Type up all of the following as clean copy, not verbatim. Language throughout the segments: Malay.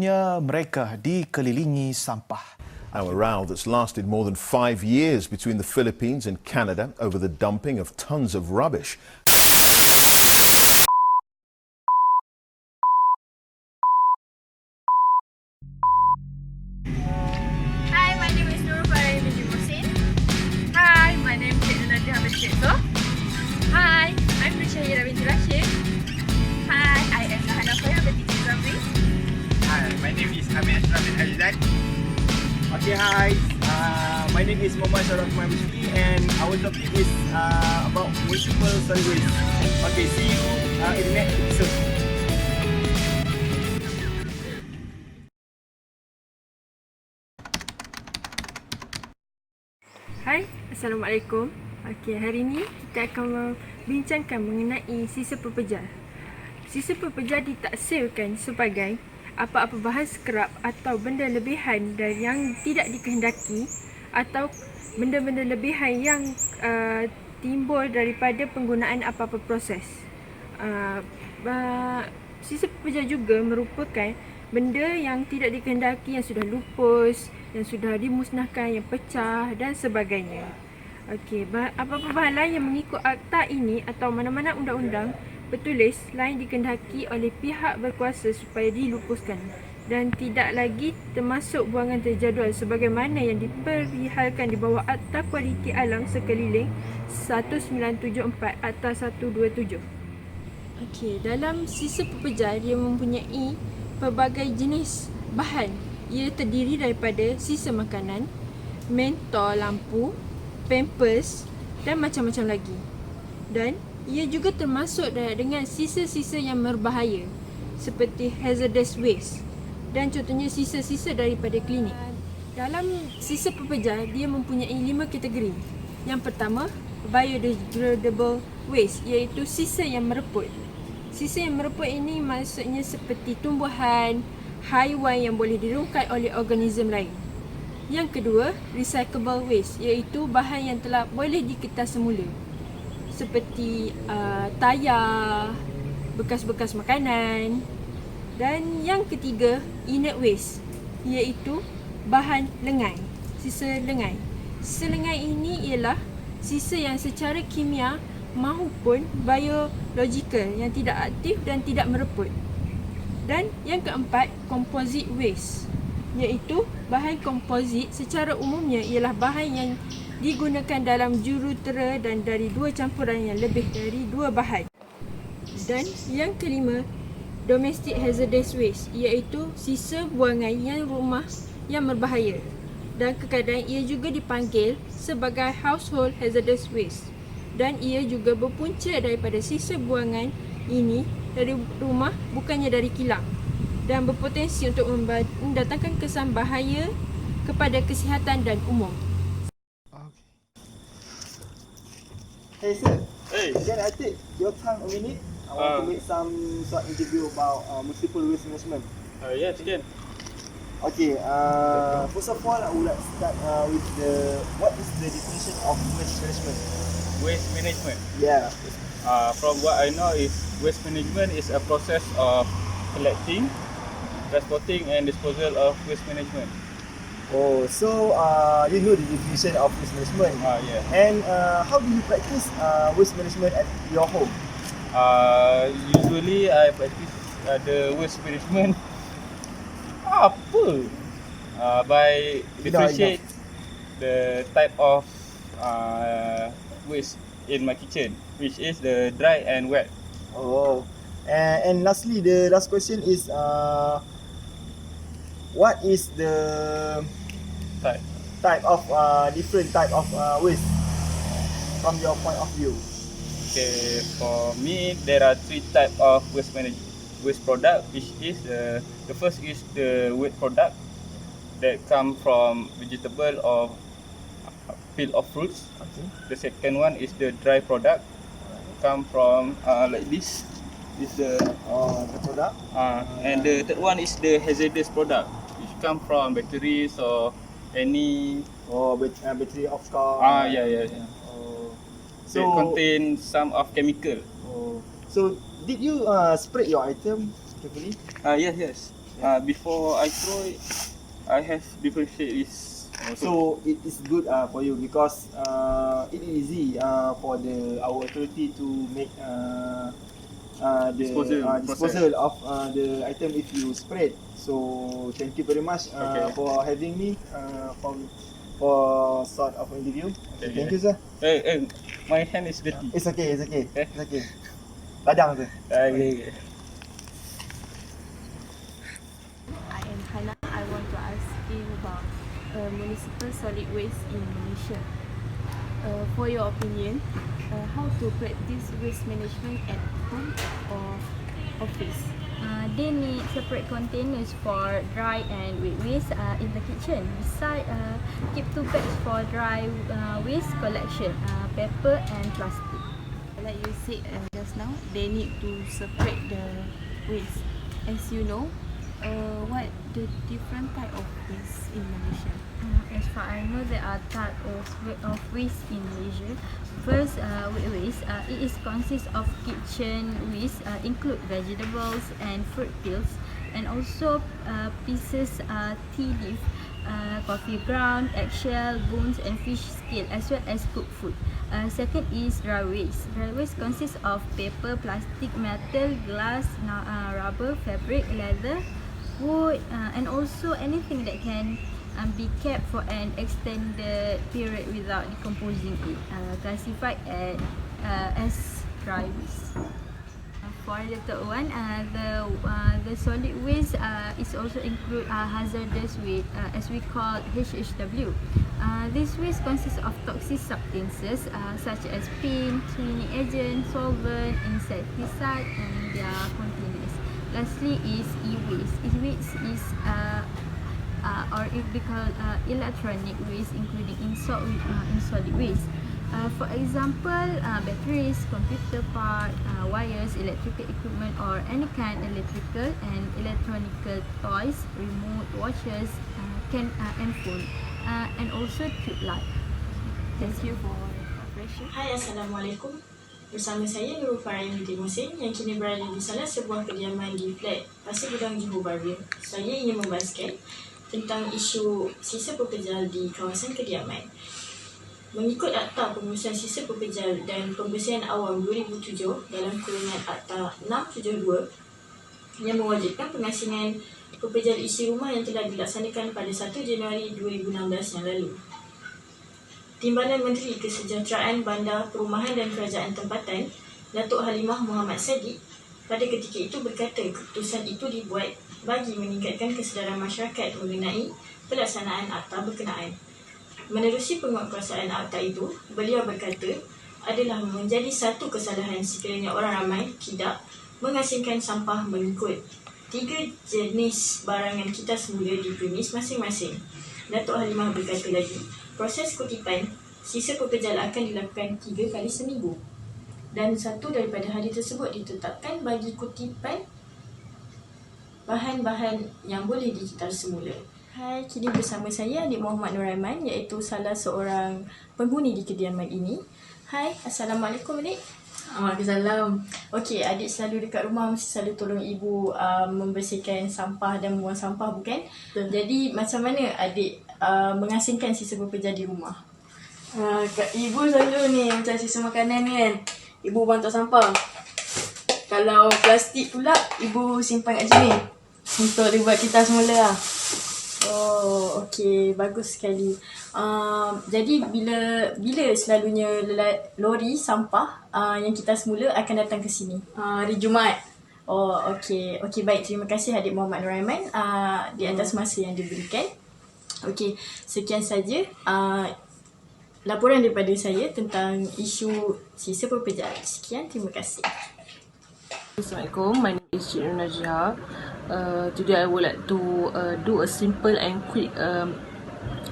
dunia mereka dikelilingi sampah. A row that's lasted more than 5 years between the Philippines and Canada over the dumping of tons of rubbish. Hi, my name is Nurul binti Musin. Hi, my name is Nadia Hamid. Hi, I'm Syahira binti Rashid. Hi, I am Sahana Faya binti Zamri. Hi, my name is Amir Ashraf bin Azizat. Okay, hi. My name is Muhammad Sarafman Mishri and our topic is about municipal solid waste. Okay, see you in the next episode. Hai, Assalamualaikum. Okey, hari ini kita akan membincangkan mengenai sisa pepejar. Sisa pepejar ditaksirkan sebagai apa-apa bahan skrap atau benda lebihan dari yang tidak dikehendaki atau benda-benda lebihan yang timbul daripada penggunaan apa-apa proses. Sisa pepejar juga merupakan benda yang tidak dikehendaki, yang sudah lupus, yang sudah dimusnahkan, yang pecah dan sebagainya. Okey, apa-apa bahan lain yang mengikut akta ini atau mana-mana undang-undang bertulis lain dikehendaki oleh pihak berkuasa supaya dilupuskan dan tidak lagi termasuk buangan terjadual sebagaimana yang diperihalkan di bawah Akta Kualiti Alam Sekeliling 1974 Akta 127. Okey, dalam sisa pepejar dia mempunyai pelbagai jenis bahan. Ia terdiri daripada sisa makanan, mentol lampu, pampers dan macam-macam lagi. Dan ia juga termasuk dengan sisa-sisa yang berbahaya seperti hazardous waste dan contohnya sisa-sisa daripada klinik. Dalam sisa pepejar dia mempunyai 5 kategori. Yang pertama, biodegradable waste iaitu sisa yang mereput. Sisa yang mereput ini maksudnya seperti tumbuhan, haiwan yang boleh dirungkai oleh organisma lain. Yang kedua, recyclable waste iaitu bahan yang telah boleh diketar semula seperti tayar, bekas-bekas makanan. Dan yang ketiga, inert waste iaitu bahan lengan, sisa lengan. Sisa lengan ini ialah sisa yang secara kimia maupun biologikal yang tidak aktif dan tidak mereput. Dan yang keempat, composite waste iaitu bahan komposit secara umumnya ialah bahan yang digunakan dalam jurutera dan dari dua campuran yang lebih dari dua bahan. Dan yang kelima, domestic hazardous waste iaitu sisa buangan yang rumah yang berbahaya dan kadang-kadang ia juga dipanggil sebagai household hazardous waste dan ia juga berpunca daripada sisa buangan ini dari rumah bukannya dari kilang dan berpotensi untuk mendatangkan kesan bahaya kepada kesihatan dan umum. Hey sir, can I take your time a minute? I want to make some short interview about municipal waste management. Yes, can. Okay, first of all, I would like to start with what is the definition of waste management? Waste management. Yeah. From what I know is waste management is a process of collecting, transporting and disposal of waste management. Oh, so you know the definition of waste management. Yeah. And how do you practice waste management at your home? Usually I practice the waste management by differentiate the type of waste in my kitchen, which is the dry and wet. Oh, and lastly, the last question is what is the type of different type of waste from your point of view? Okay, for me there are 3 types of waste product, which is the first is the wet product that come from vegetable or peel of fruits. Okay. The second one is the dry product, come from like this. This the product. And the third one is the hazardous product, which come from batteries or any. Battery of car. Yeah. Oh. So it contain some of chemical. Oh. So did you spray your item carefully? Yes. Before I throw it, I have differentiate this. So it is good for you because it is easy for our authority to make the disposal of the item if you spread. So thank you very much for having me for sort of interview. Okay. Thank you, sir. Hey, my hand is dirty. It's okay. It's okay. Ladang tu. Okay. I am Hana. I want to ask you about municipal solid waste in Malaysia. For your opinion, how to practice waste management at home or office? They need separate containers for dry and wet waste in the kitchen. Besides, keep 2 bags for dry waste collection, paper and plastic. Like you said just now, they need to separate the waste. As you know, what the different type of waste in Malaysia? As far I know, there are types of waste in Malaysia. First, wet waste. It is consists of kitchen waste, include vegetables and fruit peels, and also pieces, tea leaf, coffee ground, eggshell, bones, and fish scale, as well as cooked food. Second is dry waste. Dry waste consists of paper, plastic, metal, glass, rubber, fabric, leather, wood, and also anything that can be kept for an extended period without decomposing it, classified as dry waste. For the third one, the solid waste is also include hazardous waste, as we call HHW. This waste consists of toxic substances such as paint, cleaning agent, solvent, insecticide, and their containers. Lastly is e-waste. E-waste is or if we call electronic waste, including solid waste. For example, batteries, computer parts, wires, electrical equipment, or any kind electrical and electronical toys, remote, watches, and phone, and also tube light. Thank you for the cooperation. Hai, Assalamualaikum. Bersama saya Nurul Farah binti Muhsin yang kini berada di salah sebuah kediaman di flat Pasir Gudang Johor Bahru. Saya ingin membahaskan tentang isu sisa pepejal di kawasan kediaman. Mengikut Akta Pengurusan Sisa Pepejal dan Pembersihan Awam 2007 dalam kurungan Akta 672 yang mewajibkan pengasingan pepejal isi rumah yang telah dilaksanakan pada 1 Januari 2016 yang lalu. Timbalan Menteri Kesejahteraan Bandar, Perumahan dan Kerajaan Tempatan, Datuk Halimah Muhammad Sadiq, pada ketika itu berkata keputusan itu dibuat bagi meningkatkan kesedaran masyarakat mengenai pelaksanaan akta berkenaan. Menerusi penguatkuasaan akta itu, beliau berkata adalah menjadi satu kesalahan sekiranya orang ramai tidak mengasingkan sampah mengikut 3 jenis barangan kita semula di premis masing-masing. Datuk Halimah berkata lagi, proses kutipan sisa pepejal akan dilakukan 3 kali seminggu dan satu daripada hari tersebut ditetapkan bagi kutipan bahan-bahan yang boleh dikitar semula. Hai, kini bersama saya Adik Muhammad Nur Rahman, iaitu salah seorang penghuni di kediaman ini. Hai, Assalamualaikum adik. Waalaikumsalam. Okey, adik selalu dekat rumah mesti selalu tolong ibu membersihkan sampah dan membuang sampah, bukan? Jadi macam mana adik mengasingkan sisa pepejal di rumah? Ibu selalu ni macam sisa makanan ni kan, ibu bantuk sampah. Kalau plastik pula, ibu simpan kat sini untuk dibuat kita semula lah. Oh, okey, bagus sekali. Jadi bila selalunya lori sampah yang kita semula akan datang ke sini? Hari Jumaat. Oh, okey. Okey, baik. Terima kasih Adik Muhammad Nur Rahman di atas masa yang diberikan. Okey, sekian saja laporan daripada saya tentang isu sisa pepejal. Sekian, terima kasih. Assalamualaikum, my name is Cik Najah. Today I would like to do a simple and quick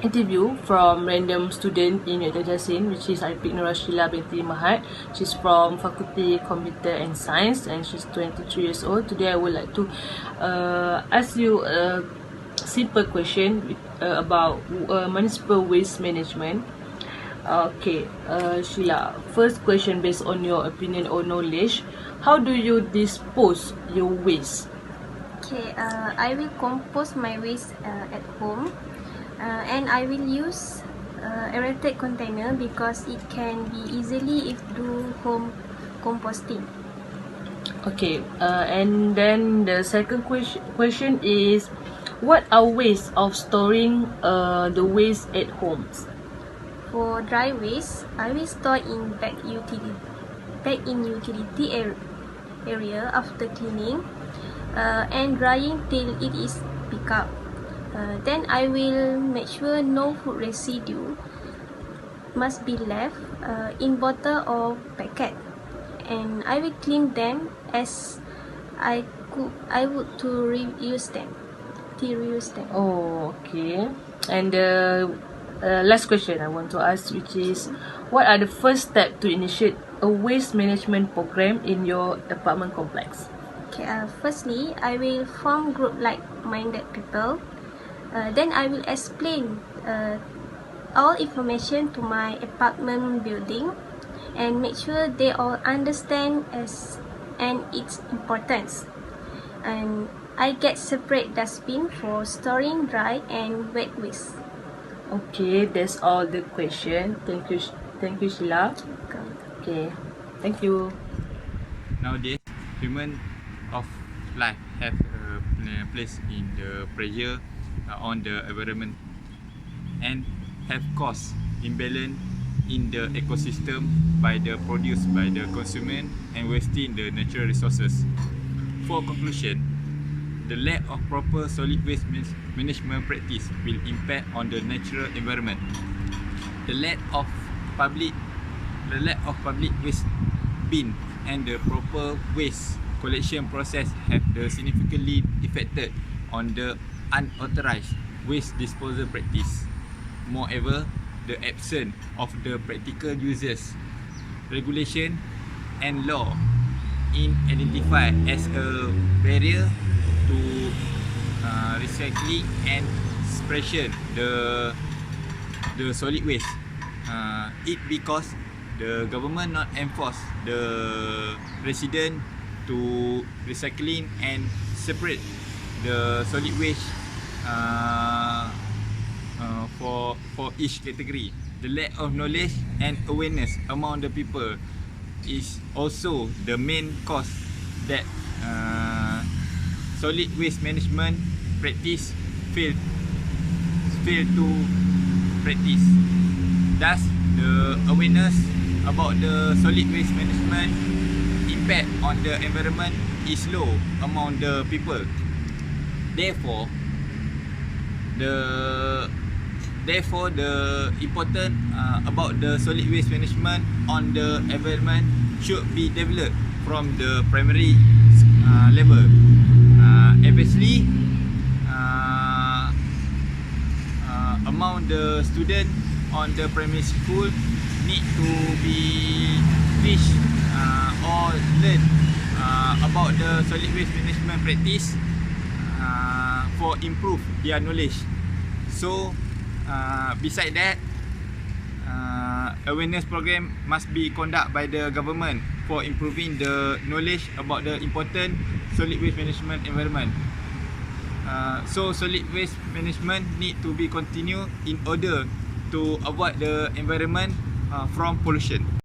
interview from random student in Yogyakarta Jasin, which is Arifik Nurashila binti Mahat. She's from Faculty Computer and Science and she's 23 years old. Today I would like to ask you a simple question about municipal waste management. Okay, Sheila, first question based on your opinion or knowledge, how do you dispose your waste? Okay, I will compost my waste at home, and I will use aerated container because it can be easily if do home composting. Okay, and then the second question is, what are ways of storing the waste at homes? For dry waste, I will store in bag in utility area after cleaning and drying till it is picked up. Then I will make sure no food residue must be left in bottle or packet, and I will clean them as I would to reuse them. Oh, okay. And the last question I want to ask, which is, what are the first steps to initiate a waste management program in your apartment complex? Okay, firstly, I will form group like-minded people. Then I will explain all information to my apartment building and make sure they all understand and its importance. And I get separate dustbin for storing dry and wet waste. Okay, that's all the question. Thank you, Sheila. Okay, thank you. Nowadays, human of life have a place in the pressure on the environment and have caused imbalance in the ecosystem by the produced by the consumer and wasting the natural resources. For conclusion, the lack of proper solid waste management practice will impact on the natural environment. The lack of public waste bin and the proper waste collection process have the significantly affected on the unauthorized waste disposal practice. Moreover, the absence of the practical uses, regulation and law in identified as a barrier to recycling and separation the solid waste. It because the government not enforce the resident to recycling and separate the solid waste for each category. The lack of knowledge and awareness among the people is also the main cause that solid waste management practice fail to practice. Thus, the awareness about the solid waste management impact on the environment is low among the people. Therefore, the important about the solid waste management on the environment should be developed from the primary level. Obviously, among the student on the primary school need to be teach or learn about the solid waste management practice for improve their knowledge. So, beside that, awareness program must be conducted by the government for improving the knowledge about the important solid waste management environment. So solid waste management need to be continued in order to avoid the environment from pollution.